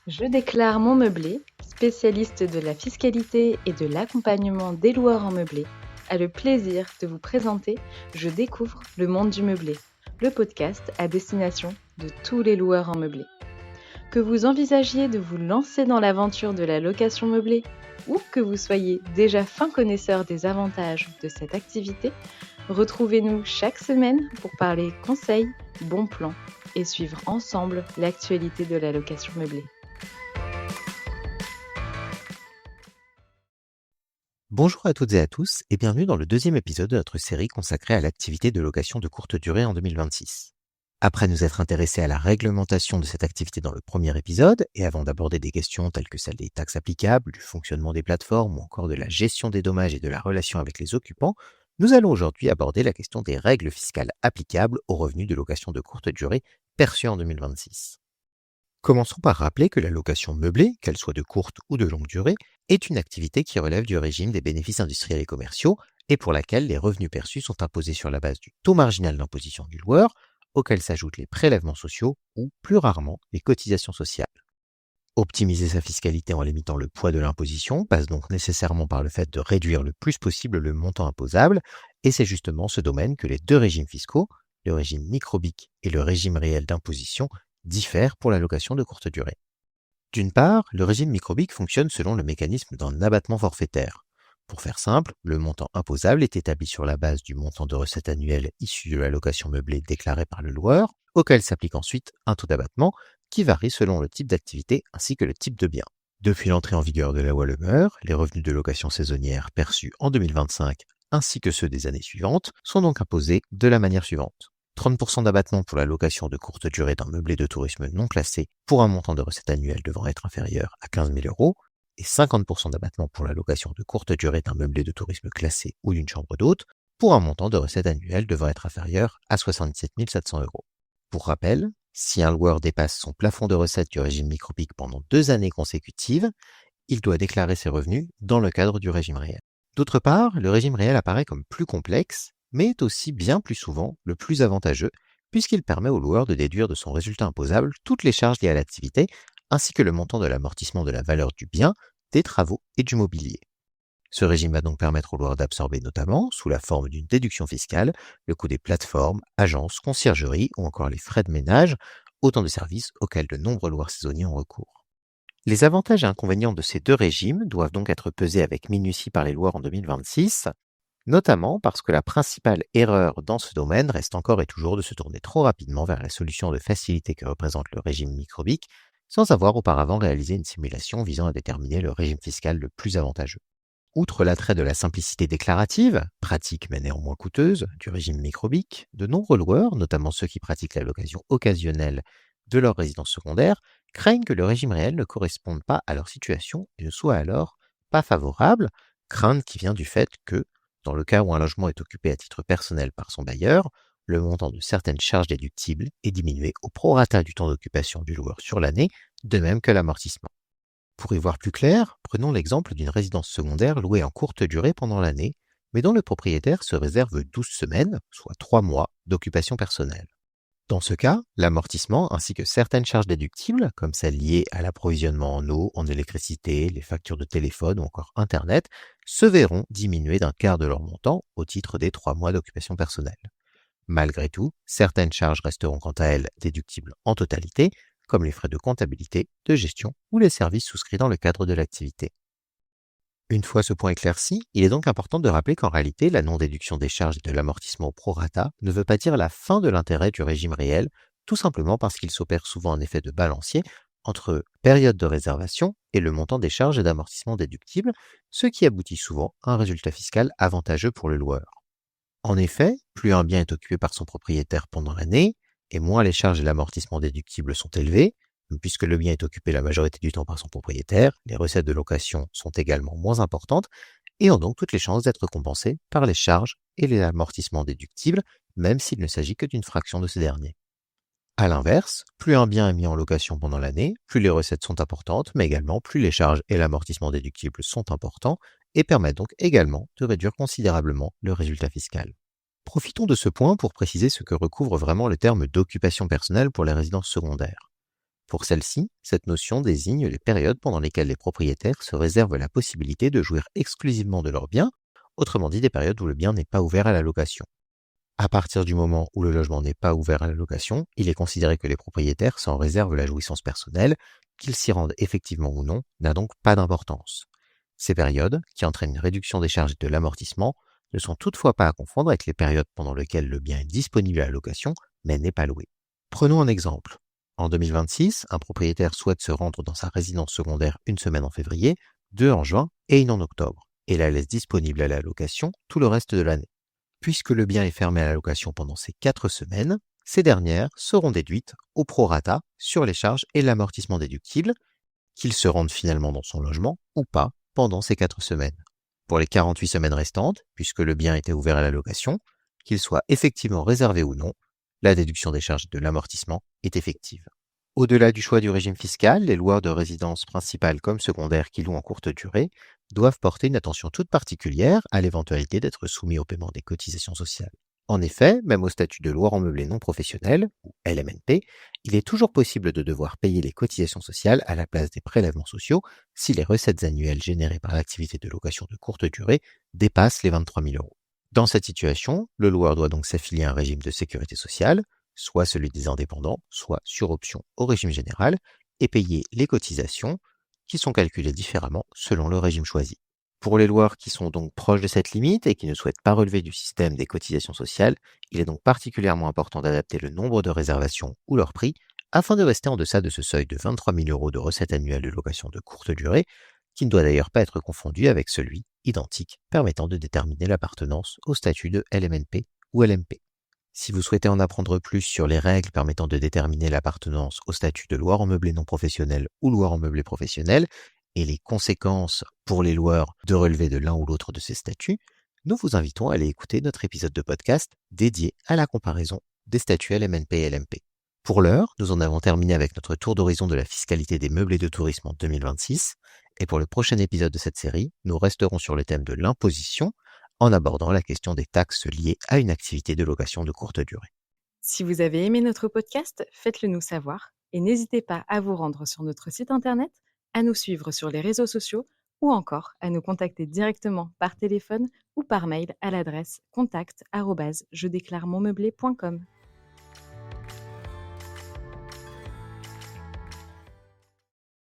Je déclare mon meublé, spécialiste de la fiscalité et de l'accompagnement des loueurs en meublé, a le plaisir de vous présenter Je découvre le monde du meublé, le podcast à destination de tous les loueurs en meublé. Que vous envisagiez de vous lancer dans l'aventure de la location meublée ou que vous soyez déjà fin connaisseur des avantages de cette activité, retrouvez-nous chaque semaine pour parler conseils, bons plans et suivre ensemble l'actualité de la location meublée. Bonjour à toutes et à tous et bienvenue dans le deuxième épisode de notre série consacrée à l'activité de location de courte durée en 2026. Après nous être intéressés à la réglementation de cette activité dans le premier épisode, et avant d'aborder des questions telles que celles des taxes applicables, du fonctionnement des plateformes ou encore de la gestion des dommages et de la relation avec les occupants, nous allons aujourd'hui aborder la question des règles fiscales applicables aux revenus de location de courte durée perçus en 2026. Commençons par rappeler que la location meublée, qu'elle soit de courte ou de longue durée, est une activité qui relève du régime des bénéfices industriels et commerciaux et pour laquelle les revenus perçus sont imposés sur la base du taux marginal d'imposition du loueur, auquel s'ajoutent les prélèvements sociaux ou, plus rarement, les cotisations sociales. Optimiser sa fiscalité en limitant le poids de l'imposition passe donc nécessairement par le fait de réduire le plus possible le montant imposable, et c'est justement ce domaine que les deux régimes fiscaux, le régime microbique et le régime réel d'imposition, diffèrent pour la location de courte durée. D'une part, le régime microbique fonctionne selon le mécanisme d'un abattement forfaitaire. Pour faire simple, le montant imposable est établi sur la base du montant de recettes annuelles issu de la location meublée déclarée par le loueur, auquel s'applique ensuite un taux d'abattement qui varie selon le type d'activité ainsi que le type de bien. Depuis l'entrée en vigueur de la loi Le Meur, les revenus de location saisonnière perçus en 2025 ainsi que ceux des années suivantes sont donc imposés de la manière suivante. 30% d'abattement pour la location de courte durée d'un meublé de tourisme non classé pour un montant de recettes annuelles devant être inférieur à 15 000 euros et 50% d'abattement pour la location de courte durée d'un meublé de tourisme classé ou d'une chambre d'hôte pour un montant de recettes annuelles devant être inférieur à 77 700 euros. Pour rappel, si un loueur dépasse son plafond de recettes du régime microbique pendant 2 années consécutives, il doit déclarer ses revenus dans le cadre du régime réel. D'autre part, le régime réel apparaît comme plus complexe, mais est aussi bien plus souvent le plus avantageux, puisqu'il permet au loueur de déduire de son résultat imposable toutes les charges liées à l'activité, ainsi que le montant de l'amortissement de la valeur du bien, des travaux et du mobilier. Ce régime va donc permettre au loueur d'absorber notamment, sous la forme d'une déduction fiscale, le coût des plateformes, agences, conciergeries ou encore les frais de ménage, autant de services auxquels de nombreux loueurs saisonniers ont recours. Les avantages et inconvénients de ces deux régimes doivent donc être pesés avec minutie par les loueurs en 2026, notamment parce que la principale erreur dans ce domaine reste encore et toujours de se tourner trop rapidement vers la solution de facilité que représente le régime microbique, sans avoir auparavant réalisé une simulation visant à déterminer le régime fiscal le plus avantageux. Outre l'attrait de la simplicité déclarative, pratique mais néanmoins coûteuse, du régime microbique, de nombreux loueurs, notamment ceux qui pratiquent la location occasionnelle de leur résidence secondaire, craignent que le régime réel ne corresponde pas à leur situation et ne soit alors pas favorable, crainte qui vient du fait que, dans le cas où un logement est occupé à titre personnel par son bailleur, le montant de certaines charges déductibles est diminué au prorata du temps d'occupation du loueur sur l'année, de même que l'amortissement. Pour y voir plus clair, prenons l'exemple d'une résidence secondaire louée en courte durée pendant l'année, mais dont le propriétaire se réserve 12 semaines, soit 3 mois, d'occupation personnelle. Dans ce cas, l'amortissement ainsi que certaines charges déductibles, comme celles liées à l'approvisionnement en eau, en électricité, les factures de téléphone ou encore Internet, se verront diminuer d'un quart de leur montant au titre des 3 mois d'occupation personnelle. Malgré tout, certaines charges resteront quant à elles déductibles en totalité, comme les frais de comptabilité, de gestion ou les services souscrits dans le cadre de l'activité. Une fois ce point éclairci, il est donc important de rappeler qu'en réalité, la non-déduction des charges et de l'amortissement au prorata ne veut pas dire la fin de l'intérêt du régime réel, tout simplement parce qu'il s'opère souvent un effet de balancier entre période de réservation et le montant des charges et d'amortissement déductibles, ce qui aboutit souvent à un résultat fiscal avantageux pour le loueur. En effet, plus un bien est occupé par son propriétaire pendant l'année, et moins les charges et l'amortissement déductibles sont élevés, puisque le bien est occupé la majorité du temps par son propriétaire, les recettes de location sont également moins importantes et ont donc toutes les chances d'être compensées par les charges et les amortissements déductibles, même s'il ne s'agit que d'une fraction de ces derniers. A l'inverse, plus un bien est mis en location pendant l'année, plus les recettes sont importantes, mais également plus les charges et l'amortissement déductible sont importants et permettent donc également de réduire considérablement le résultat fiscal. Profitons de ce point pour préciser ce que recouvre vraiment le terme d'occupation personnelle pour les résidences secondaires. Pour celle-ci, cette notion désigne les périodes pendant lesquelles les propriétaires se réservent la possibilité de jouir exclusivement de leur bien, autrement dit des périodes où le bien n'est pas ouvert à la location. À partir du moment où le logement n'est pas ouvert à la location, il est considéré que les propriétaires s'en réservent la jouissance personnelle, qu'ils s'y rendent effectivement ou non, n'a donc pas d'importance. Ces périodes, qui entraînent une réduction des charges et de l'amortissement, ne sont toutefois pas à confondre avec les périodes pendant lesquelles le bien est disponible à la location, mais n'est pas loué. Prenons un exemple. En 2026, un propriétaire souhaite se rendre dans sa résidence secondaire une semaine en février, deux en juin et une en octobre, et la laisse disponible à la location tout le reste de l'année. Puisque le bien est fermé à la location pendant ces 4 semaines, ces dernières seront déduites au prorata sur les charges et l'amortissement déductible, qu'il se rende finalement dans son logement ou pas pendant ces 4 semaines. Pour les 48 semaines restantes, puisque le bien était ouvert à la location, qu'il soit effectivement réservé ou non, la déduction des charges de l'amortissement est effective. Au-delà du choix du régime fiscal, les loueurs de résidence principale comme secondaire qui louent en courte durée doivent porter une attention toute particulière à l'éventualité d'être soumis au paiement des cotisations sociales. En effet, même au statut de loueur en meublé non professionnel, ou LMNP, il est toujours possible de devoir payer les cotisations sociales à la place des prélèvements sociaux si les recettes annuelles générées par l'activité de location de courte durée dépassent les 23 000 euros. Dans cette situation, le loueur doit donc s'affilier à un régime de sécurité sociale, soit celui des indépendants, soit sur option au régime général, et payer les cotisations qui sont calculées différemment selon le régime choisi. Pour les loueurs qui sont donc proches de cette limite et qui ne souhaitent pas relever du système des cotisations sociales, il est donc particulièrement important d'adapter le nombre de réservations ou leur prix afin de rester en deçà de ce seuil de 23 000 euros de recettes annuelles de location de courte durée, qui ne doit d'ailleurs pas être confondu avec celui identique permettant de déterminer l'appartenance au statut de LMNP ou LMP. Si vous souhaitez en apprendre plus sur les règles permettant de déterminer l'appartenance au statut de loueur en meublé non professionnel ou loueur en meublé professionnel et les conséquences pour les loueurs de relever de l'un ou l'autre de ces statuts, nous vous invitons à aller écouter notre épisode de podcast dédié à la comparaison des statuts LMNP et LMP. Pour l'heure, nous en avons terminé avec notre tour d'horizon de la fiscalité des meublés de tourisme en 2026, et pour le prochain épisode de cette série, nous resterons sur le thème de l'imposition, en abordant la question des taxes liées à une activité de location de courte durée. Si vous avez aimé notre podcast, faites-le nous savoir et n'hésitez pas à vous rendre sur notre site internet, à nous suivre sur les réseaux sociaux ou encore à nous contacter directement par téléphone ou par mail à l'adresse contact@jedéclaremonmeublé.com.